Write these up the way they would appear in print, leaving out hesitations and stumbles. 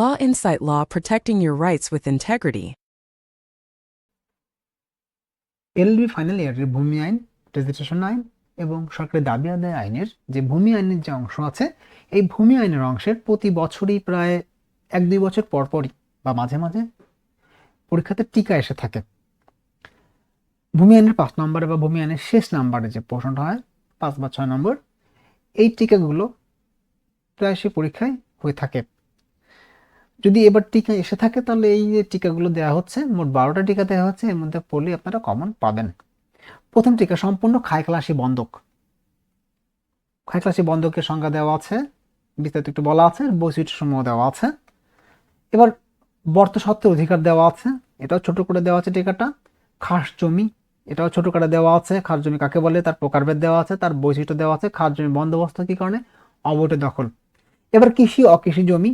Law Insight Law, protecting your rights with integrity. LLB final ইয়ারের ভূমি আইন, registration আইন এবং সরকারি দাবি আদায় আইনের যে ভূমি আইনের যে অংশ আছে, এই ভূমি আইনের অংশের প্রতি বছরই প্রায় 1-2 বছর পরপরই বা মাঝে মাঝে পরীক্ষাতে টিকা এসে থাকে। ভূমি আইনের 5 নম্বরে বা ভূমি আইনের শেষ নাম্বারে যে প্রশ্নটা হয় 5 বা 6 নম্বর, এই টিকাগুলো প্রায়শই পরীক্ষায় হয়ে থাকে। যদি এবার টিকা এসে থাকে তাহলে এই যে টিকাগুলো দেওয়া হচ্ছে, মোট 12টা টিকা দেওয়া হচ্ছে, এর মধ্যে পড়লে আপনারা কমন পাবেন। প্রথম টিকা সম্পূর্ণ খায়খলাসি বন্ধক। খায়খলাসি বন্ধকের সংজ্ঞা দেওয়া আছে, বিস্তারিত একটু বলা আছে, বৈশিষ্ট্য সমূহ দেওয়া আছে। এবার বর্ত সত্ত্বের অধিকার দেওয়া আছে, এটাও ছোট করে দেওয়া আছে টিকাটা। খাস জমি, এটাও ছোট করে দেওয়া আছে। খাস জমি কাকে বলে, তার প্রকারভেদ দেওয়া আছে, তার বৈশিষ্ট্য দেওয়া আছে। খাস জমি বন্দোবস্ত কি কারণে, অবৈধ দখল। এবার কৃষি অকৃষি জমি,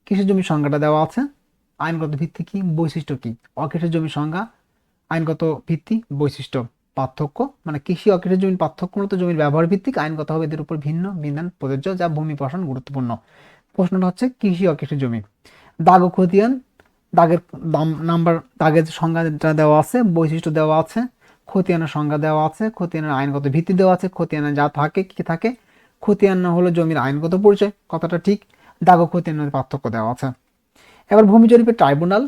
কৃষি জমির সংজ্ঞাটা দেওয়া আছে, আইনগত ভিত্তি কি, বৈশিষ্ট্য কি। অকৃষি জমির সংজ্ঞা, আইনগত ভিত্তি, বৈশিষ্ট্য। পার্থক্য মানে কৃষি অকৃষি জমির পার্থক্য মূলত জমির ব্যবহার ভিত্তিক, আইনগতভাবে এদের উপর ভিন্ন বিধান প্রযোজ্য, যা ভূমি প্রশাসন গুরুত্বপূর্ণ। প্রশ্নটা হচ্ছে কৃষি অকৃষি জমি। দাগ ও খতিয়ান, দাগের নাম্বার, দাগের সংজ্ঞাটা দেওয়া আছে, বৈশিষ্ট্য দেওয়া আছে, খতিয়ানের সংজ্ঞা দেওয়া আছে, খতিয়ানের আইনগত ভিত্তি দেওয়া আছে, খতিয়ানে যা থাকে কি থাকে। খতিয়ান হলো জমির আইনগত পরিচয়, কথাটা ঠিক। দাগ ও খতিয়ানের পার্থক্য দেওয়া আছে। এবার ভূমি জরিপের ট্রাইব্যুনাল,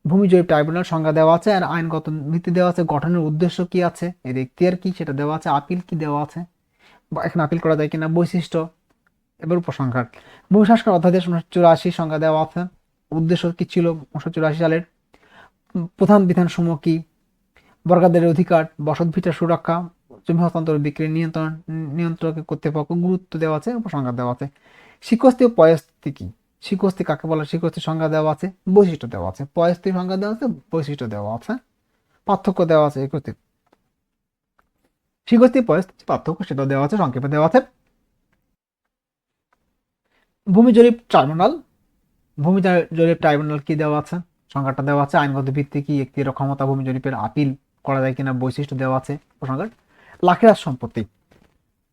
ভূমি জরিপ ট্রাইব্যুনাল সংজ্ঞা দেওয়া আছে আর আইনগত ভিত্তি দেওয়া আছে। গঠনের উদ্দেশ্য কি আছে, এর এখতিয়ার কি সেটা দেওয়া আছে। আপিল কি দেওয়া আছে, বা এখন আপিল করা যায় কিনা, বৈশিষ্ট্য। এবার উপসংহার, ভূমি সংস্কার অধ্যাদেশ 1984 সংজ্ঞা দেওয়া আছে। উদ্দেশ্য কি ছিল 1984 সালের, প্রধান বিধানসমূহ কি, বর্গাদের অধিকার, বসত ভিটার সুরক্ষা, জমি হস্তান্তর বিক্রি নিয়ন্ত্রণ, নিয়ন্ত্রকের কর্তৃপক্ষ, গুরুত্ব দেওয়া আছে, উপসংহার দেওয়া আছে। শিকস্তি ও পয়স্তি কি, শিকস্তি কাকে বলে, শিকস্তির সংজ্ঞা দেওয়া আছে, বৈশিষ্ট্য দেওয়া আছে। পয়স্তির সংজ্ঞা দেওয়া আছে, বৈশিষ্ট্য দেওয়া আছে, পার্থক্য দেওয়া আছে। একত্রিত শিকস্তি পয়স্তি পার্থক্য সেটা দেওয়া আছে, সংক্ষেপে দেওয়া আছে। ভূমি জরিপ ট্রাইব্যুনাল, ভূমি জরিপ ট্রাইব্যুনাল কি দেওয়া আছে, সংজ্ঞাটা দেওয়া আছে। আইনগত ভিত্তি কি, এখতিয়ার ক্ষমতা, ভূমি জরিপের আপিল করা যায় কিনা, বৈশিষ্ট্য দেওয়া আছে, উপসংহার। লাখেরাজ সম্পত্তি,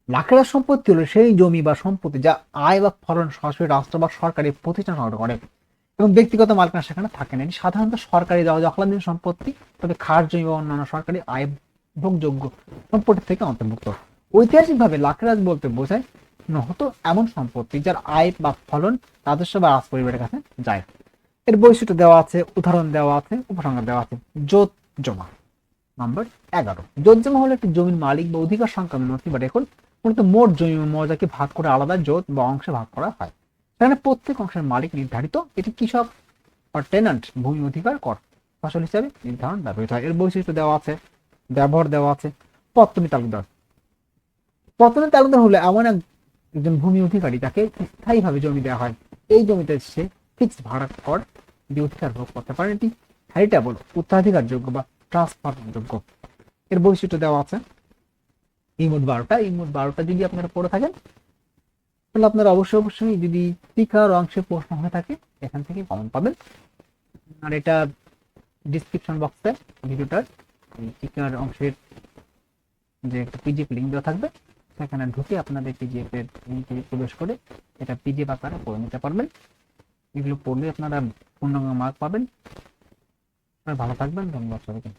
লাখেরাজ সম্পত্তি হলো সেই জমি বা সম্পত্তি যা আয় বা ফলন সরাসরি রাষ্ট্র বা সরকারি প্রতিষ্ঠান সংগ্রহ করে এবং ব্যক্তিগত মালিকানা সেখানে থাকে না। এটি সাধারণত সরকারি দেওয়া দখলাধীন সম্পত্তি, তবে খাস জমি বা অন্যান্য সরকারি আয় ভোগযোগ্য সম্পত্তি থেকে অন্তর্ভুক্ত। ঐতিহাসিকভাবে লাখেরাজ বলতে বোঝায় হতো এমন সম্পত্তি যার আয় বা ফলন রাজস্ব বা রাজ পরিবারের কাছে যায়। এর বৈশিষ্ট্য দেওয়া আছে, উদাহরণ দেওয়া আছে, উপসংহার দেওয়া আছে। জোত জমা নাম্বার 11, জোত জমা হলো একটি জমির মালিক বা অধিকার সংক্রান্ত নথি বা রেকর্ড। মূলত মোট জমি বা মৌজাকে ভাগ করে আলাদা জোত বা অংশে ভাগ করা হয়। সেখানে প্রত্যেক অংশের মালিক নির্ধারিত, এটি কৃষক বা টেনান্ট ভূমি অধিকার কর ফসল হিসাবে নির্ধারণ ব্যবহৃত হয়। এর বৈশিষ্ট্য দেওয়া আছে, ব্যবহার দেওয়া আছে। পত্তনী তালুকদার, পত্তনী তালুকদার হলো এমন একজন ভূমি অধিকারী যাকে স্থায়ীভাবে জমি দেওয়া হয়। এই জমিতে সে ফিক্সড ভাড়া কর দিয়ে অধিকার ভোগ করতে পারে। এটি হ্যারিটেবল, উত্তরাধিকার যোগ্য বা ট্রান্সফার যোগ্য। এর বৈশিষ্ট্য দেওয়া আছে। এই মোট 12টা, এই মোট 12টা যদি আপনারা পড়ে থাকেন তাহলে আপনারা অবশ্যই যদি টিকার অংশে প্রশ্ন হয়ে থাকে এখান থেকে কমন পাবেন। আর এটা ডিসক্রিপশন বক্সে ভিডিওটার টিকার অংশের যে একটা পিডিএফ লিঙ্ক দেওয়া থাকবে, সেখানে ঢুকে আপনাদের পিডিএফ এর লিঙ্কে প্রবেশ করে এটা পিডিএফ আকারে পড়ে নিতে পারবেন। এগুলো পড়লে আপনারা পূর্ণাঙ্গ মার্ক পাবেন। ভালো থাকবেন, ধন্যবাদ সবাইকে।